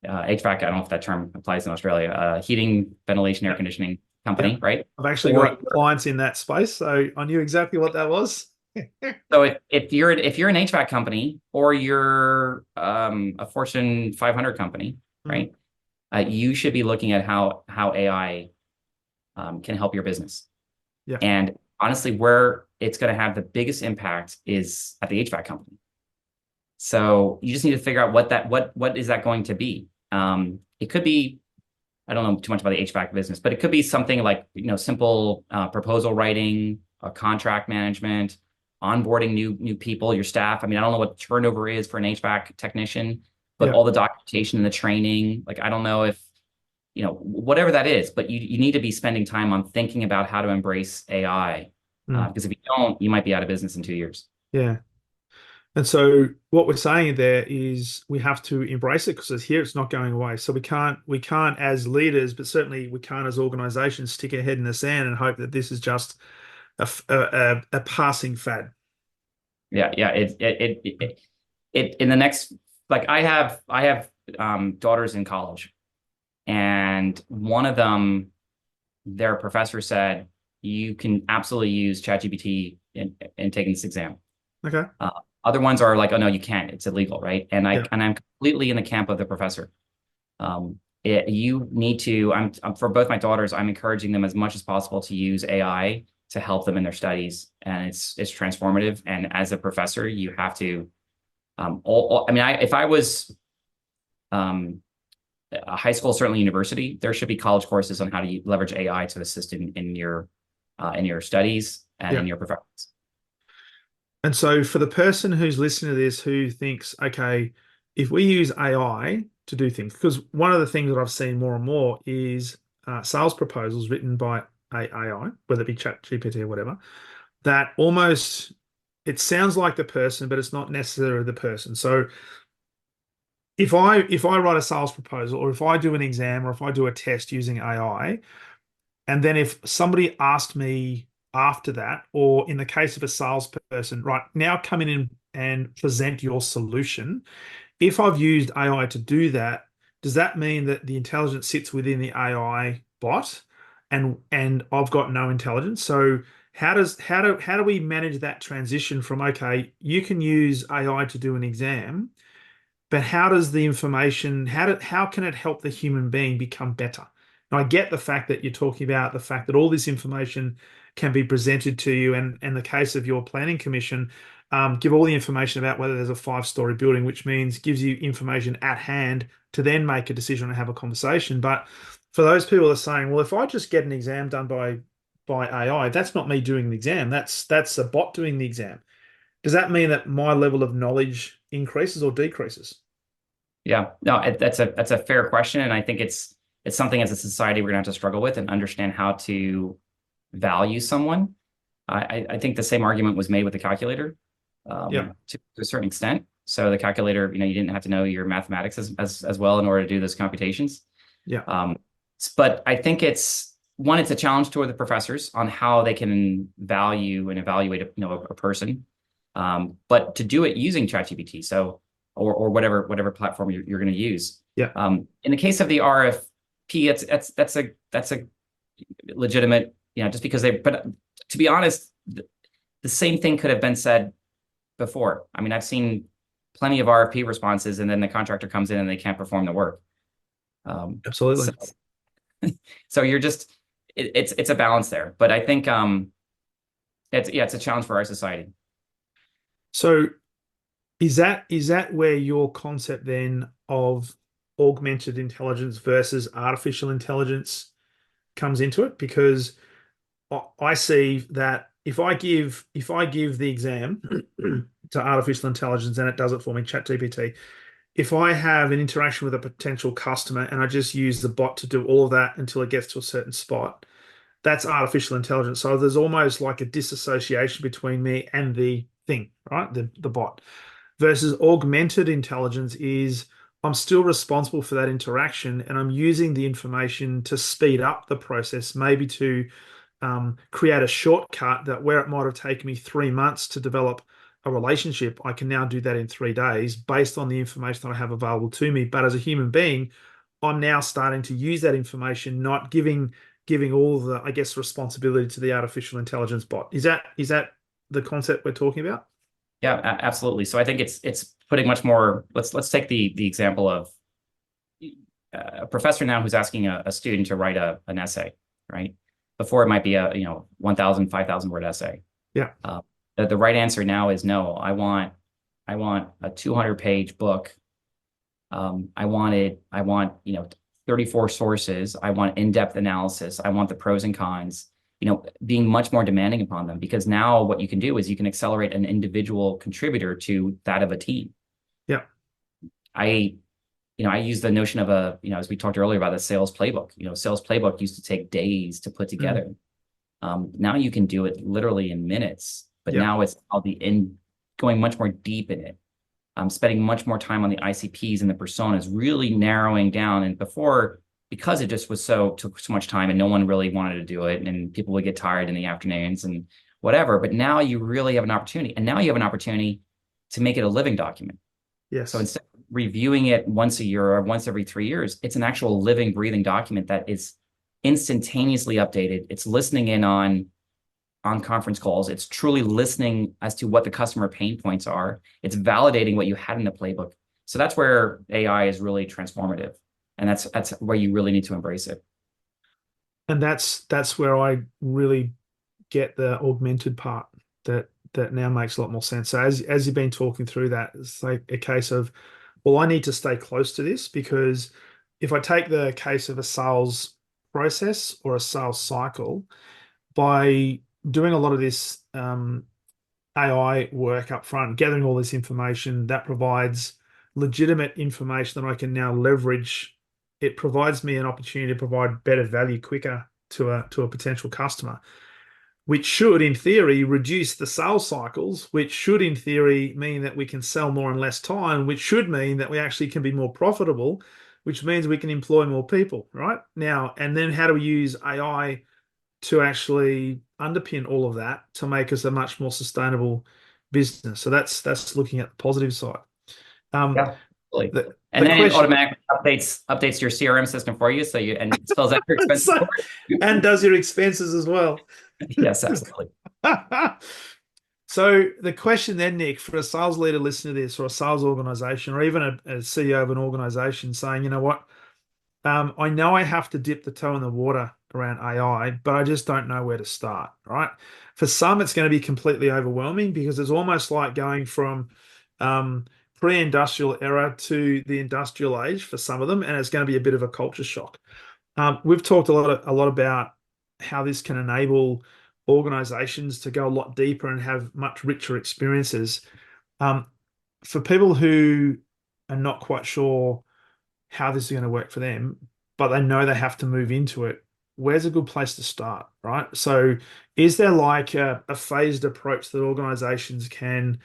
HVAC, I don't know if that term applies in Australia, heating, ventilation, air conditioning company, right? I've actually got clients in that space, so I knew exactly what that was. So if you're an HVAC company, or you're a Fortune 500 company, right? You should be looking at how AI can help your business. Yeah. And honestly, where it's going to have the biggest impact is at the HVAC company. So you just need to figure out what is that going to be. It could be, I don't know too much about the HVAC business, but it could be something like simple proposal writing, contract management, onboarding new people, your staff. I mean, I don't know what turnover is for an HVAC technician, but all the documentation and the training, like I don't know if whatever that is, but you need to be spending time on thinking about how to embrace AI, because if you don't, you might be out of business in 2 years. Yeah. And so what we're saying there is we have to embrace it, because it's here, it's not going away. So we can't as leaders, but certainly we can't as organizations stick our head in the sand and hope that this is just a passing fad. Yeah. It in the next, like I have daughters in college, and one of them their professor said, you can absolutely use ChatGPT in taking this exam. Okay. Other ones are like, oh no, you can't. It's illegal, right? And Yeah. I'm completely in the camp of the professor. You need to. I'm for both my daughters. I'm encouraging them as much as possible to use AI to help them in their studies, and it's transformative. And as a professor, you have to. I mean, if I was a high school, certainly university, there should be college courses on how to leverage AI to assist in your studies and in your performance. And so for the person who's listening to this who thinks, okay, if we use AI to do things, because one of the things that I've seen more and more is sales proposals written by AI, whether it be ChatGPT or whatever, that almost it sounds like the person, but it's not necessarily the person. So if I write a sales proposal, or if I do an exam, or if I do a test using AI, and then if somebody asked me after that, or in the case of a salesperson, right now come in and present your solution. If I've used AI to do that, does that mean that the intelligence sits within the AI bot and I've got no intelligence? So how do we manage that transition from, okay, you can use AI to do an exam, but how does the information, how can it help the human being become better? Now, I get the fact that you're talking about the fact that all this information can be presented to you, and in the case of your planning commission, give all the information about whether there's a 5-story building, which means gives you information at hand to then make a decision and have a conversation. But for those people that are saying, well, if I just get an exam done by AI, that's not me doing the exam. That's a bot doing the exam. Does that mean that my level of knowledge increases or decreases? Yeah, no, that's a fair question, and I think it's something as a society we're gonna have to struggle with and understand how to value someone. I think the same argument was made with the calculator, Yeah. to a certain extent. So the calculator, you didn't have to know your mathematics as well in order to do those computations. Yeah. But I think it's a challenge to the professors on how they can value and evaluate a person, but to do it using ChatGPT, so or whatever platform you're going to use. Yeah. In the case of the RFP, that's a legitimate, just because but to be honest, the same thing could have been said before. I mean, I've seen plenty of RFP responses, and then the contractor comes in and they can't perform the work. Absolutely. So you're just it's a balance there, but I think it's a challenge for our society. So is that where your concept then of augmented intelligence versus artificial intelligence comes into it? Because I see that if I give the exam to artificial intelligence and it does it for me, ChatGPT, if I have an interaction with a potential customer and I just use the bot to do all of that until it gets to a certain spot, that's artificial intelligence. So there's almost like a disassociation between me and the thing, right? The bot. Versus augmented intelligence is I'm still responsible for that interaction and I'm using the information to speed up the process, maybe to create a shortcut that where it might have taken me 3 months to develop a relationship, I can now do that in 3 days based on the information that I have available to me. But as a human being, I'm now starting to use that information, not giving all the, I guess, responsibility to the artificial intelligence bot. Is that the concept we're talking about? Yeah, absolutely. So I think it's putting much more. Let's take the example of a professor now who's asking a student to write an essay, right? Before it might be a 1,000, 5,000 word essay. Yeah. The right answer now is no. I want a 200-page book. I want 34 sources. I want in-depth analysis. I want the pros and cons. Being much more demanding upon them, because now what you can do is you can accelerate an individual contributor to that of a team. Yeah. I use the notion of as we talked earlier about the sales playbook. Sales playbook used to take days to put together. Now you can do it literally in minutes, but now it's going much more deep in it. Spending much more time on the ICPs and the personas, really narrowing down. And before, because it just took so much time and no one really wanted to do it, and people would get tired in the afternoons and whatever. But now you really have an opportunity, and now you have an opportunity to make it a living document. Yes. So instead of reviewing it once a year or once every 3 years, it's an actual living, breathing document that is instantaneously updated. It's listening in on conference calls. It's truly listening as to what the customer pain points are. It's validating what you had in the playbook. So that's where AI is really transformative. And that's where you really need to embrace it. And that's where I really get the augmented part that now makes a lot more sense. So as you've been talking through that, it's like a case of, well, I need to stay close to this, because if I take the case of a sales process or a sales cycle, by doing a lot of this AI work up front, gathering all this information, that provides legitimate information that I can now leverage. It provides me an opportunity to provide better value quicker to a potential customer, which should, in theory, reduce the sales cycles, which should, in theory, mean that we can sell more in less time, which should mean that we actually can be more profitable, which means we can employ more people, right? Now, and then how do we use AI to actually underpin all of that to make us a much more sustainable business? So that's looking at the positive side. Yeah, absolutely. The And then it question, automatically updates your CRM system for you, so and spells out your expenses so, for you. and does your expenses as well. Yes, absolutely. So the question then, Nick, for a sales leader listening to this, or a sales organization, or even a CEO of an organization saying, you know what, I know I have to dip the toe in the water around AI, but I just don't know where to start, right? For some, it's going to be completely overwhelming, because it's almost like going from pre-industrial era to the industrial age for some of them, and it's going to be a bit of a culture shock. We've talked a lot about how this can enable organizations to go a lot deeper and have much richer experiences. For people who are not quite sure how this is going to work for them, but they know they have to move into it, where's a good place to start, right? So is there like a phased approach that organizations can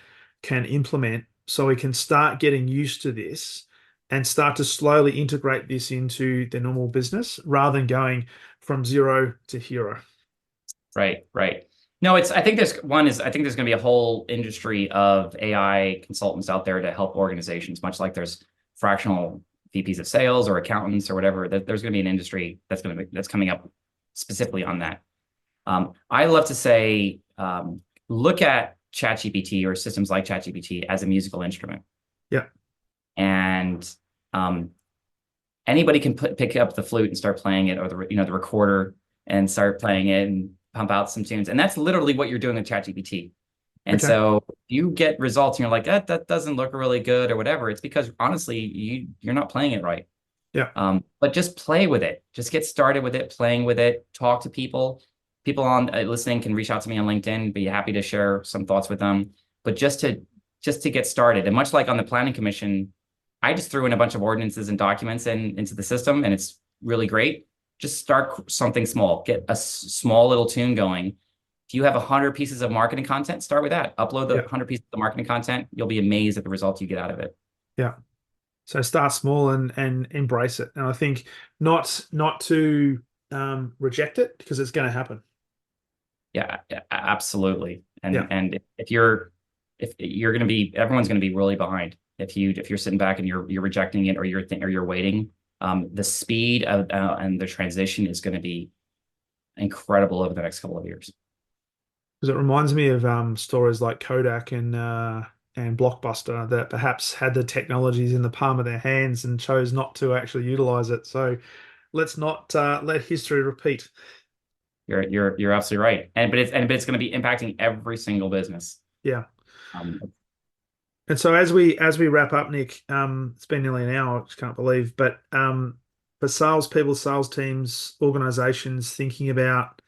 implement, so we can start getting used to this and start to slowly integrate this into their normal business, rather than going from zero to hero? Right, right. No, I think there's going to be a whole industry of AI consultants out there to help organizations, much like there's fractional VPs of sales or accountants or whatever. There's going to be an industry that's coming up specifically on that. I love to say, look at ChatGPT or systems like ChatGPT as a musical instrument. Yeah. And anybody can pick up the flute and start playing it, or the recorder, and start playing it and pump out some tunes. And that's literally what you're doing with ChatGPT. And Okay. so you get results and you're like, that doesn't look really good or whatever. It's because honestly, you're not playing it right. Yeah. But just play with it. Just get started with it, playing with it, talk to people. People on listening can reach out to me on LinkedIn, be happy to share some thoughts with them. But just to get started. And much like on the Planning Commission, I just threw in a bunch of ordinances and documents into the system, and it's really great. Just start something small, get a small little tune going. If you have 100 pieces of marketing content, start with that. Upload the 100 pieces of marketing content. You'll be amazed at the results you get out of it. Yeah. So start small and embrace it. And I think not to reject it, because it's going to happen. Yeah, absolutely. And Yeah. and if you're going to be, everyone's going to be really behind if you're sitting back and you're rejecting it, or you're waiting. The speed of and the transition is going to be incredible over the next couple of years. Because it reminds me of stories like Kodak and Blockbuster, that perhaps had the technologies in the palm of their hands and chose not to actually utilize it. So let's not let history repeat. You're absolutely right. But it's going to be impacting every single business. Yeah. Um, And so as we wrap up, Nick, it's been nearly an hour, I just can't believe. But for salespeople, sales teams, organizations thinking about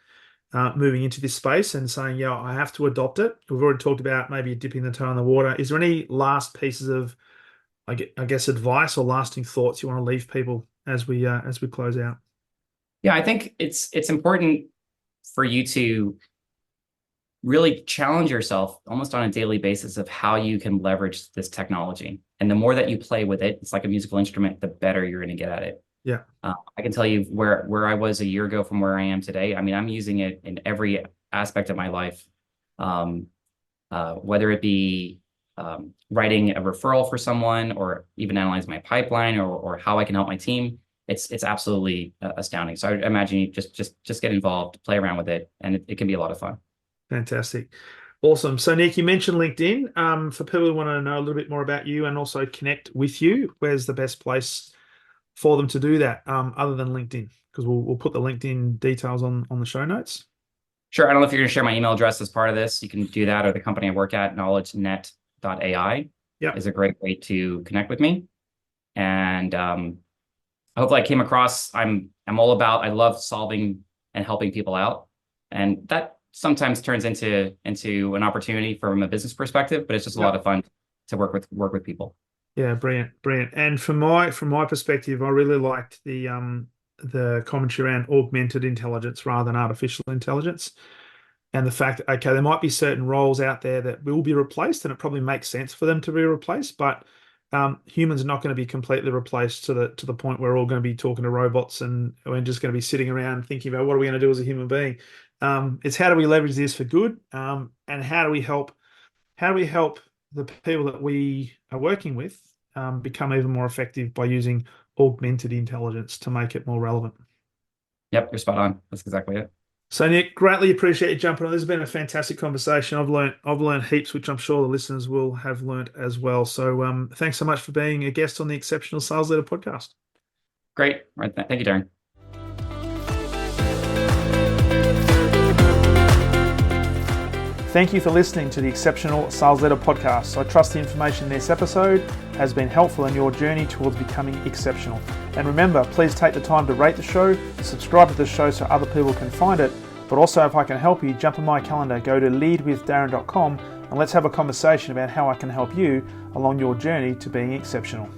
moving into this space and saying, yeah, I have to adopt it. We've already talked about maybe dipping the toe in the water. Is there any last pieces of, I guess, advice or lasting thoughts you want to leave people as we close out? yeah, I think it's important for you to really challenge yourself almost on a daily basis of how you can leverage this technology. And the more that you play with it, it's like a musical instrument, the better you're going to get at it. Yeah. I can tell you where I was a year ago from where I am today. I mean, I'm using it in every aspect of my life, whether it be writing a referral for someone, or even analyze my pipeline, or how I can help my team. it's absolutely astounding. So I would imagine you just get involved, play around with it, and it can be a lot of fun. Fantastic. Awesome. So Nick, you mentioned LinkedIn. For people who want to know a little bit more about you and also connect with you, where's the best place for them to do that, other than LinkedIn? Because we'll put the LinkedIn details on the show notes. Sure. I don't know if you're going to share my email address as part of this. You can do that, or the company I work at, KnowledgeNet.ai, is a great way to connect with me. And hopefully I came across, I'm all about, I love solving and helping people out. And that sometimes turns into an opportunity from a business perspective, but it's just a lot of fun to work with people. Yeah, brilliant. And from my perspective, I really liked the commentary around augmented intelligence rather than artificial intelligence. And the fact that, okay, there might be certain roles out there that will be replaced, and it probably makes sense for them to be replaced, but humans are not going to be completely replaced to the point where we're all going to be talking to robots and we're just going to be sitting around thinking about what are we going to do as a human being. It's how do we leverage this for good, and how do we help the people that we are working with become even more effective by using augmented intelligence to make it more relevant. Yep, you're spot on. That's exactly it. So Nick, greatly appreciate you jumping on. This has been a fantastic conversation. I've learned heaps, which I'm sure the listeners will have learned as well. So thanks so much for being a guest on the Exceptional Sales Leader podcast. Great. All right. Thank you, Darren. Thank you for listening to the Exceptional Sales Leader podcast. I trust the information in this episode has been helpful in your journey towards becoming exceptional. And remember, please take the time to rate the show, subscribe to the show so other people can find it. But also, if I can help you, jump on my calendar, go to leadwithdarren.com, and let's have a conversation about how I can help you along your journey to being exceptional.